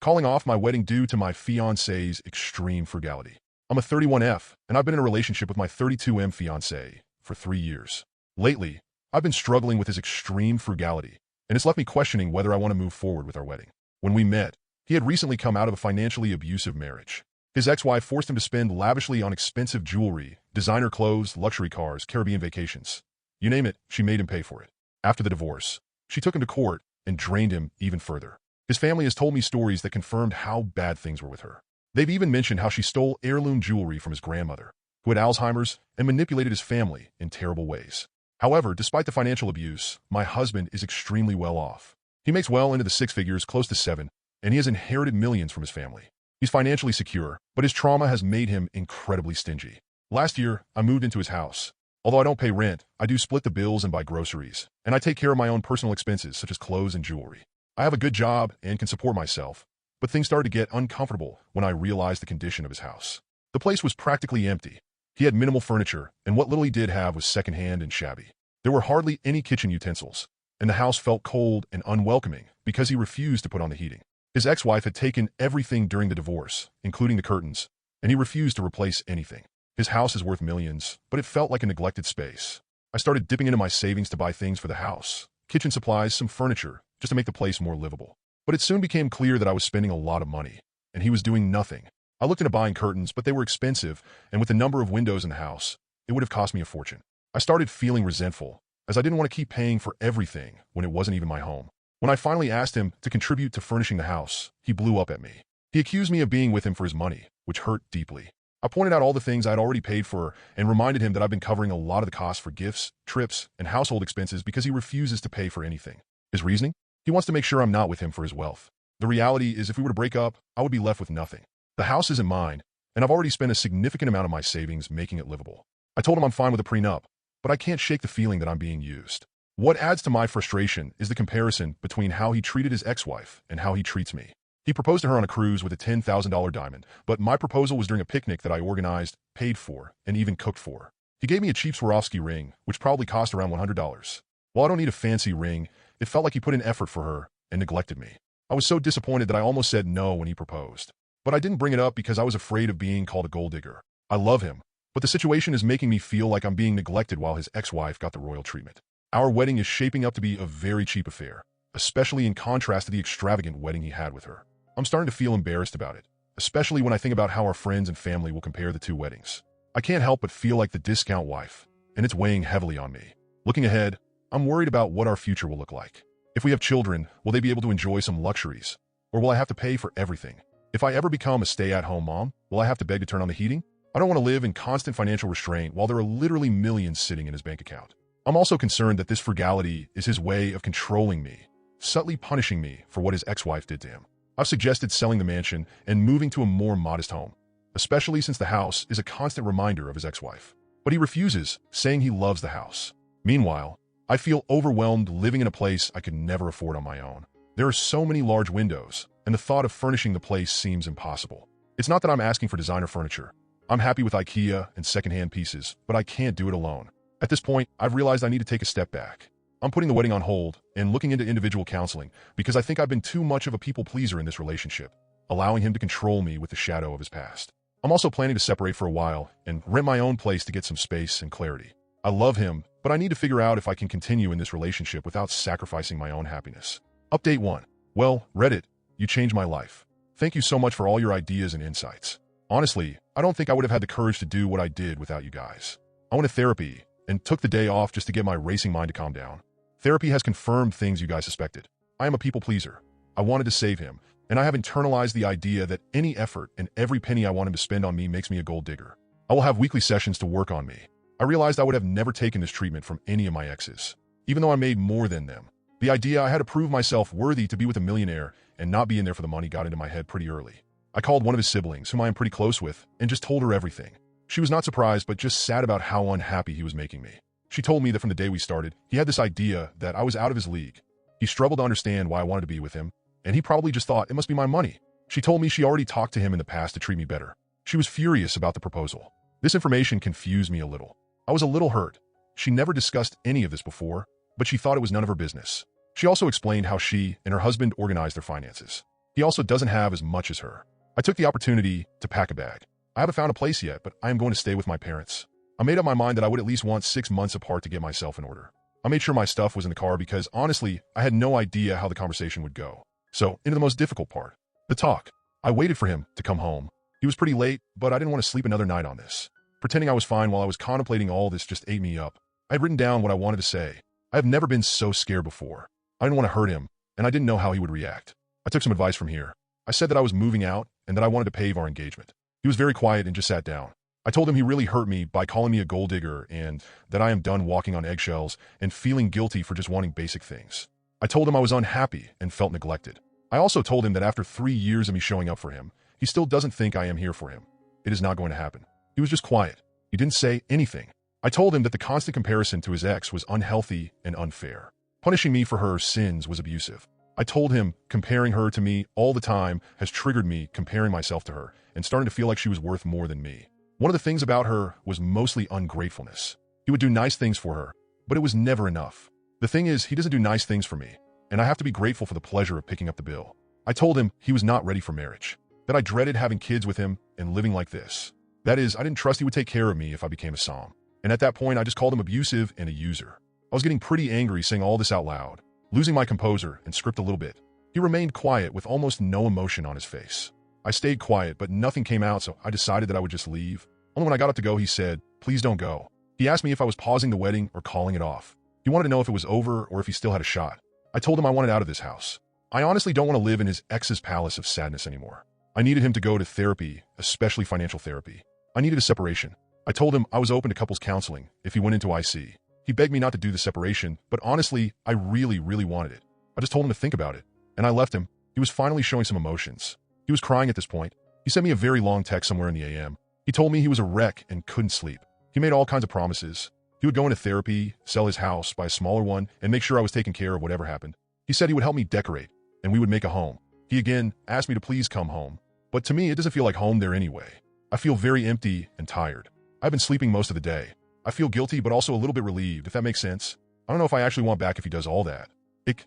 calling off my wedding due to my fiancé's extreme frugality. I'm a 31F, and I've been in a relationship with my 32M fiancé for 3 years. Lately, I've been struggling with his extreme frugality, and it's left me questioning whether I want to move forward with our wedding. When we met, he had recently come out of a financially abusive marriage. His ex-wife forced him to spend lavishly on expensive jewelry, designer clothes, luxury cars, Caribbean vacations. You name it, she made him pay for it. After the divorce, she took him to court and drained him even further. His family has told me stories that confirmed how bad things were with her. They've even mentioned how she stole heirloom jewelry from his grandmother, who had Alzheimer's, and manipulated his family in terrible ways. However, despite the financial abuse, my husband is extremely well off. He makes well into the 6 figures, close to 7, and he has inherited millions from his family. He's financially secure, but his trauma has made him incredibly stingy. Last year, I moved into his house. Although I don't pay rent, I do split the bills and buy groceries, and I take care of my own personal expenses such as clothes and jewelry. I have a good job and can support myself, but things started to get uncomfortable when I realized the condition of his house. The place was practically empty. He had minimal furniture, and what little he did have was secondhand and shabby. There were hardly any kitchen utensils, and the house felt cold and unwelcoming because he refused to put on the heating. His ex-wife had taken everything during the divorce, including the curtains, and he refused to replace anything. His house is worth millions, but it felt like a neglected space. I started dipping into my savings to buy things for the house, kitchen supplies, some furniture, just to make the place more livable. But it soon became clear that I was spending a lot of money, and he was doing nothing. I looked into buying curtains, but they were expensive, and with the number of windows in the house, it would have cost me a fortune. I started feeling resentful, as I didn't want to keep paying for everything when it wasn't even my home. When I finally asked him to contribute to furnishing the house, he blew up at me. He accused me of being with him for his money, which hurt deeply. I pointed out all the things I'd already paid for and reminded him that I've been covering a lot of the costs for gifts, trips, and household expenses because he refuses to pay for anything. His reasoning? He wants to make sure I'm not with him for his wealth. The reality is if we were to break up, I would be left with nothing. The house isn't mine, and I've already spent a significant amount of my savings making it livable. I told him I'm fine with a prenup, but I can't shake the feeling that I'm being used. What adds to my frustration is the comparison between how he treated his ex-wife and how he treats me. He proposed to her on a cruise with a $10,000 diamond, but my proposal was during a picnic that I organized, paid for, and even cooked for. He gave me a cheap Swarovski ring, which probably cost around $100. While I don't need a fancy ring, it felt like he put in effort for her and neglected me. I was so disappointed that I almost said no when he proposed. But I didn't bring it up because I was afraid of being called a gold digger. I love him, but the situation is making me feel like I'm being neglected while his ex-wife got the royal treatment. Our wedding is shaping up to be a very cheap affair, especially in contrast to the extravagant wedding he had with her. I'm starting to feel embarrassed about it, especially when I think about how our friends and family will compare the two weddings. I can't help but feel like the discount wife, and it's weighing heavily on me. Looking ahead, I'm worried about what our future will look like. If we have children, will they be able to enjoy some luxuries? Or will I have to pay for everything? If I ever become a stay-at-home mom, will I have to beg to turn on the heating? I don't want to live in constant financial restraint while there are literally millions sitting in his bank account. I'm also concerned that this frugality is his way of controlling me, subtly punishing me for what his ex-wife did to him. I've suggested selling the mansion and moving to a more modest home, especially since the house is a constant reminder of his ex-wife. But he refuses, saying he loves the house. Meanwhile, I feel overwhelmed living in a place I could never afford on my own. There are so many large windows, and the thought of furnishing the place seems impossible. It's not that I'm asking for designer furniture. I'm happy with IKEA and secondhand pieces, but I can't do it alone. At this point, I've realized I need to take a step back. I'm putting the wedding on hold and looking into individual counseling because I think I've been too much of a people pleaser in this relationship, allowing him to control me with the shadow of his past. I'm also planning to separate for a while and rent my own place to get some space and clarity. I love him, but I need to figure out if I can continue in this relationship without sacrificing my own happiness. Update 1. Well, Reddit, you changed my life. Thank you so much for all your ideas and insights. Honestly, I don't think I would have had the courage to do what I did without you guys. I went to therapy and took the day off just to get my racing mind to calm down. Therapy has confirmed things you guys suspected. I am a people pleaser. I wanted to save him, and I have internalized the idea that any effort and every penny I want him to spend on me makes me a gold digger. I will have weekly sessions to work on me. I realized I would have never taken this treatment from any of my exes, even though I made more than them. The idea I had to prove myself worthy to be with a millionaire and not be in there for the money got into my head pretty early. I called one of his siblings, whom I am pretty close with, and just told her everything. She was not surprised, but just sad about how unhappy he was making me. She told me that from the day we started, he had this idea that I was out of his league. He struggled to understand why I wanted to be with him, and he probably just thought it must be my money. She told me she already talked to him in the past to treat me better. She was furious about the proposal. This information confused me a little. I was a little hurt. She never discussed any of this before, but she thought it was none of her business. She also explained how she and her husband organized their finances. He also doesn't have as much as her. I took the opportunity to pack a bag. I haven't found a place yet, but I am going to stay with my parents. I made up my mind that I would at least want 6 months apart to get myself in order. I made sure my stuff was in the car because, honestly, I had no idea how the conversation would go. So, into the most difficult part, the talk. I waited for him to come home. He was pretty late, but I didn't want to sleep another night on this. Pretending I was fine while I was contemplating all this just ate me up. I had written down what I wanted to say. I have never been so scared before. I didn't want to hurt him, and I didn't know how he would react. I took some advice from here. I said that I was moving out and that I wanted to pave our engagement. He was very quiet and just sat down. I told him he really hurt me by calling me a gold digger and that I am done walking on eggshells and feeling guilty for just wanting basic things. I told him I was unhappy and felt neglected. I also told him that after 3 years of me showing up for him, he still doesn't think I am here for him. It is not going to happen. He was just quiet. He didn't say anything. I told him that the constant comparison to his ex was unhealthy and unfair. Punishing me for her sins was abusive. I told him comparing her to me all the time has triggered me comparing myself to her and starting to feel like she was worth more than me. One of the things about her was mostly ungratefulness. He would do nice things for her, but it was never enough. The thing is, he doesn't do nice things for me, and I have to be grateful for the pleasure of picking up the bill. I told him he was not ready for marriage, that I dreaded having kids with him and living like this. That is, I didn't trust he would take care of me if I became a som. And at that point, I just called him abusive and a user. I was getting pretty angry saying all this out loud, losing my composure and script a little bit. He remained quiet with almost no emotion on his face. I stayed quiet, but nothing came out, so I decided that I would just leave. Only when I got up to go, he said, "Please don't go." He asked me if I was pausing the wedding or calling it off. He wanted to know if it was over or if he still had a shot. I told him I wanted out of this house. I honestly don't want to live in his ex's palace of sadness anymore. I needed him to go to therapy, especially financial therapy. I needed a separation. I told him I was open to couples counseling if he went into IC. He begged me not to do the separation, but honestly, I really wanted it. I just told him to think about it, and I left him. He was finally showing some emotions. He was crying at this point. He sent me a very long text somewhere in the AM. He told me he was a wreck and couldn't sleep. He made all kinds of promises. He would go into therapy, sell his house, buy a smaller one, and make sure I was taking care of whatever happened. He said he would help me decorate, and we would make a home. He again asked me to please come home. But to me, it doesn't feel like home there anyway. I feel very empty and tired. I've been sleeping most of the day. I feel guilty, but also a little bit relieved, if that makes sense. I don't know if I actually want back if he does all that.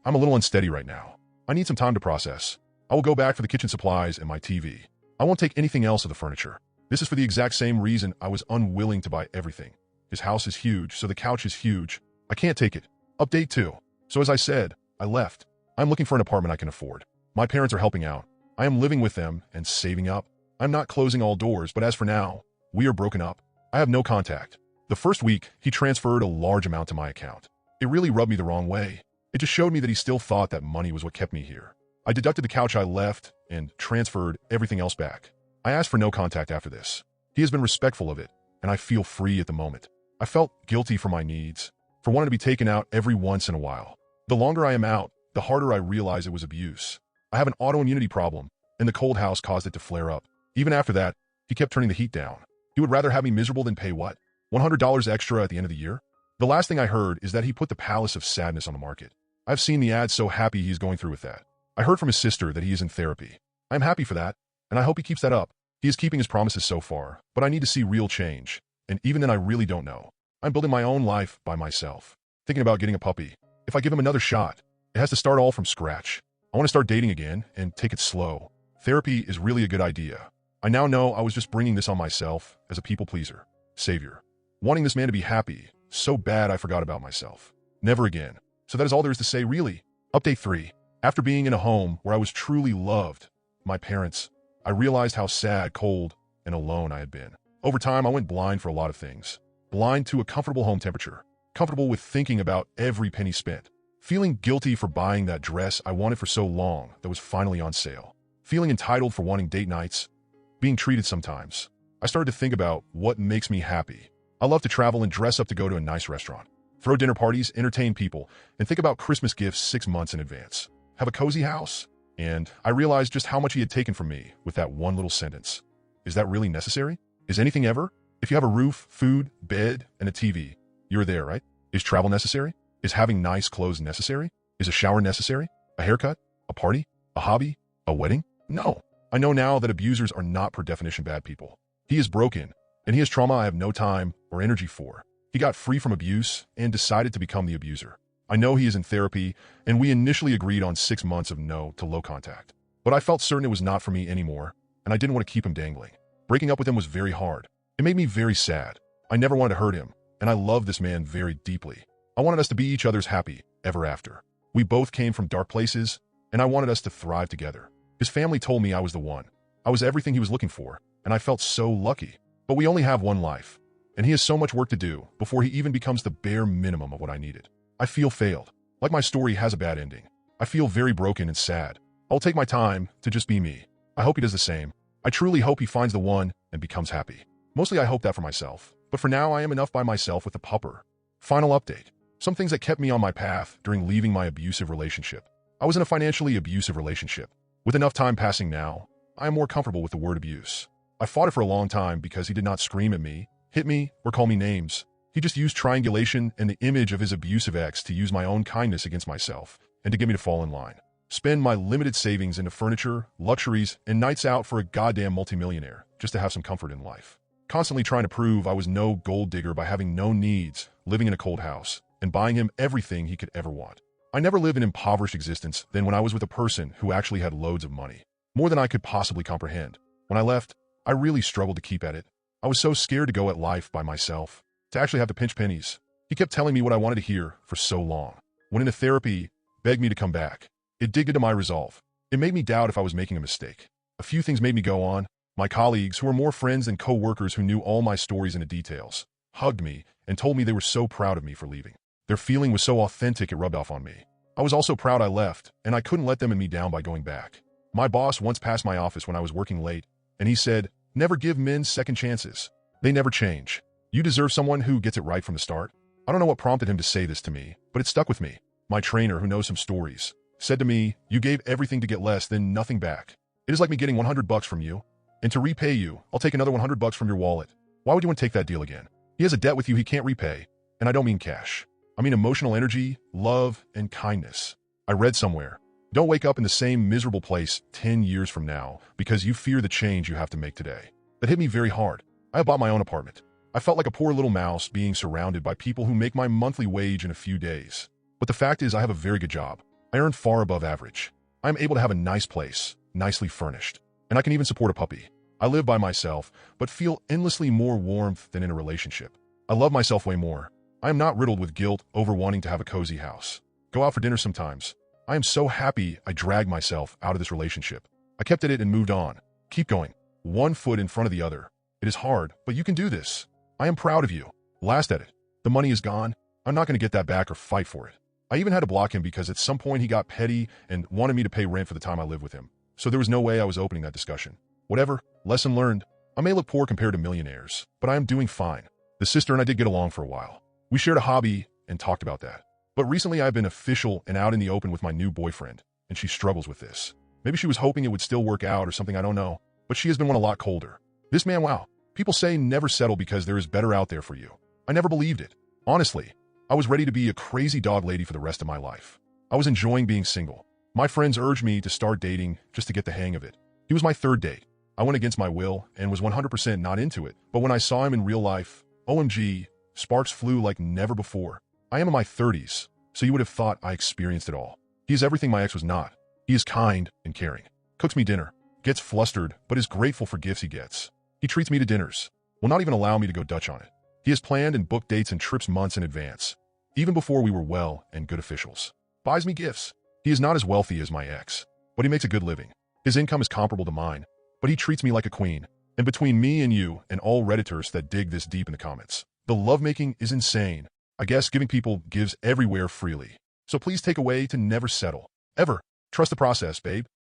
I'm a little unsteady right now. I need some time to process. I will go back for the kitchen supplies and my TV. I won't take anything else of the furniture. This is for the exact same reason I was unwilling to buy everything. His house is huge, so the couch is huge. I can't take it. Update 2. So as I said, I left. I'm looking for an apartment I can afford. My parents are helping out. I am living with them and saving up. I'm not closing all doors, but as for now, we are broken up. I have no contact. The first week, he transferred a large amount to my account. It really rubbed me the wrong way. It just showed me that he still thought that money was what kept me here. I deducted the couch I left and transferred everything else back. I asked for no contact after this. He has been respectful of it, and I feel free at the moment. I felt guilty for my needs, for wanting to be taken out every once in a while. The longer I am out, the harder I realize it was abuse. I have an autoimmunity problem, and the cold house caused it to flare up. Even after that, he kept turning the heat down. He would rather have me miserable than pay what? $100 extra at the end of the year? The last thing I heard is that he put the Palace of Sadness on the market. I've seen the ads, so happy he's going through with that. I heard from his sister that he is in therapy. I am happy for that, and I hope he keeps that up. He is keeping his promises so far, but I need to see real change. And even then, I really don't know. I'm building my own life by myself. Thinking about getting a puppy. If I give him another shot, it has to start all from scratch. I want to start dating again and take it slow. Therapy is really a good idea. I now know I was just bringing this on myself as a people pleaser, savior. Wanting this man to be happy, so bad I forgot about myself. Never again. So that is all there is to say, really. Update 3. After being in a home where I was truly loved, my parents, I realized how sad, cold, and alone I had been. Over time, I went blind for a lot of things. Blind to a comfortable home temperature. Comfortable with thinking about every penny spent. Feeling guilty for buying that dress I wanted for so long that was finally on sale. Feeling entitled for wanting date nights. Being treated sometimes. I started to think about what makes me happy. I love to travel and dress up to go to a nice restaurant. Throw dinner parties, entertain people, and think about Christmas gifts 6 months in advance. Have a cozy house. And I realized just how much he had taken from me with that one little sentence. Is that really necessary? Is anything ever? If you have a roof, food, bed, and a TV, you're there, right? Is travel necessary? Is having nice clothes necessary? Is a shower necessary? A haircut? A party? A hobby? A wedding? No. I know now that abusers are not per definition bad people. He is broken, and he has trauma I have no time or energy for. He got free from abuse and decided to become the abuser. I know he is in therapy, and we initially agreed on 6 months of no to low contact. But But I felt certain it was not for me anymore, and I didn't want to keep him dangling. Breaking up with him was very hard. It made me very sad. I never wanted to hurt him, and I loved this man very deeply. I wanted us to be each other's happy ever after. We both came from dark places, and I wanted us to thrive together. His family told me I was the one. I was everything he was looking for, and I felt so lucky. But we only have one life, and he has so much work to do before he even becomes the bare minimum of what I needed. I feel failed. Like my story has a bad ending. I feel very broken and sad. I'll take my time to just be me. I hope he does the same. I truly hope he finds the one and becomes happy. Mostly I hope that for myself. But for now, I am enough by myself with a pupper. Final update. Some things that kept me on my path during leaving my abusive relationship. I was in a financially abusive relationship. With enough time passing now, I am more comfortable with the word abuse. I fought it for a long time because he did not scream at me, hit me, or call me names. He just used triangulation and the image of his abusive ex to use my own kindness against myself and to get me to fall in line. Spend my limited savings into furniture, luxuries, and nights out for a goddamn multimillionaire just to have some comfort in life. Constantly trying to prove I was no gold digger by having no needs, living in a cold house, and buying him everything he could ever want. I never lived an impoverished existence than when I was with a person who actually had loads of money. More than I could possibly comprehend. When I left, I really struggled to keep at it. I was so scared to go at life by myself, to actually have to pinch pennies. He kept telling me what I wanted to hear for so long. Went into therapy, begged me to come back. It digged into my resolve. It made me doubt if I was making a mistake. A few things made me go on. My colleagues, who were more friends than co-workers who knew all my stories into details, hugged me and told me they were so proud of me for leaving. Their feeling was so authentic it rubbed off on me. I was also proud I left, and I couldn't let them and me down by going back. My boss once passed my office when I was working late, and he said, "Never give men second chances. They never change. You deserve someone who gets it right from the start." I don't know what prompted him to say this to me, but it stuck with me. My trainer, who knows some stories, said to me, "You gave everything to get less than nothing back. It is like me getting $100 from you, and to repay you, I'll take another $100 from your wallet. Why would you want to take that deal again? He has a debt with you he can't repay, and I don't mean cash. I mean emotional energy, love, and kindness." I read somewhere, don't wake up in the same miserable place 10 years from now because you fear the change you have to make today. That hit me very hard. I bought my own apartment. I felt like a poor little mouse being surrounded by people who make my monthly wage in a few days. But the fact is I have a very good job. I earn far above average. I am able to have a nice place, nicely furnished, and I can even support a puppy. I live by myself, but feel endlessly more warmth than in a relationship. I love myself way more. I am not riddled with guilt over wanting to have a cozy house. Go out for dinner sometimes. I am so happy I dragged myself out of this relationship. I kept at it and moved on. Keep going. One foot in front of the other. It is hard, but you can do this. I am proud of you. Last at it. The money is gone. I'm not going to get that back or fight for it. I even had to block him because at some point he got petty and wanted me to pay rent for the time I lived with him. So there was no way I was opening that discussion. Whatever. Lesson learned. I may look poor compared to millionaires, but I am doing fine. The sister and I did get along for a while. We shared a hobby and talked about that. But recently I've been official and out in the open with my new boyfriend, and she struggles with this. Maybe she was hoping it would still work out or something, I don't know. But she has been one a lot colder. This man, wow. People say never settle because there is better out there for you. I never believed it. Honestly, I was ready to be a crazy dog lady for the rest of my life. I was enjoying being single. My friends urged me to start dating just to get the hang of it. He was my third date. I went against my will and was 100% not into it. But when I saw him in real life, OMG, sparks flew like never before. I am in my 30s, so you would have thought I experienced it all. He is everything my ex was not. He is kind and caring. Cooks me dinner. Gets flustered, but is grateful for gifts he gets. He treats me to dinners. Will not even allow me to go Dutch on it. He has planned and booked dates and trips months in advance, even before we were well and good officials. Buys me gifts. He is not as wealthy as my ex, but he makes a good living. His income is comparable to mine, but he treats me like a queen. And between me and you and all Redditors that dig this deep in the comments, the lovemaking is insane. I guess giving people gives everywhere freely. So please take away to never settle. Ever. Trust the process, babe.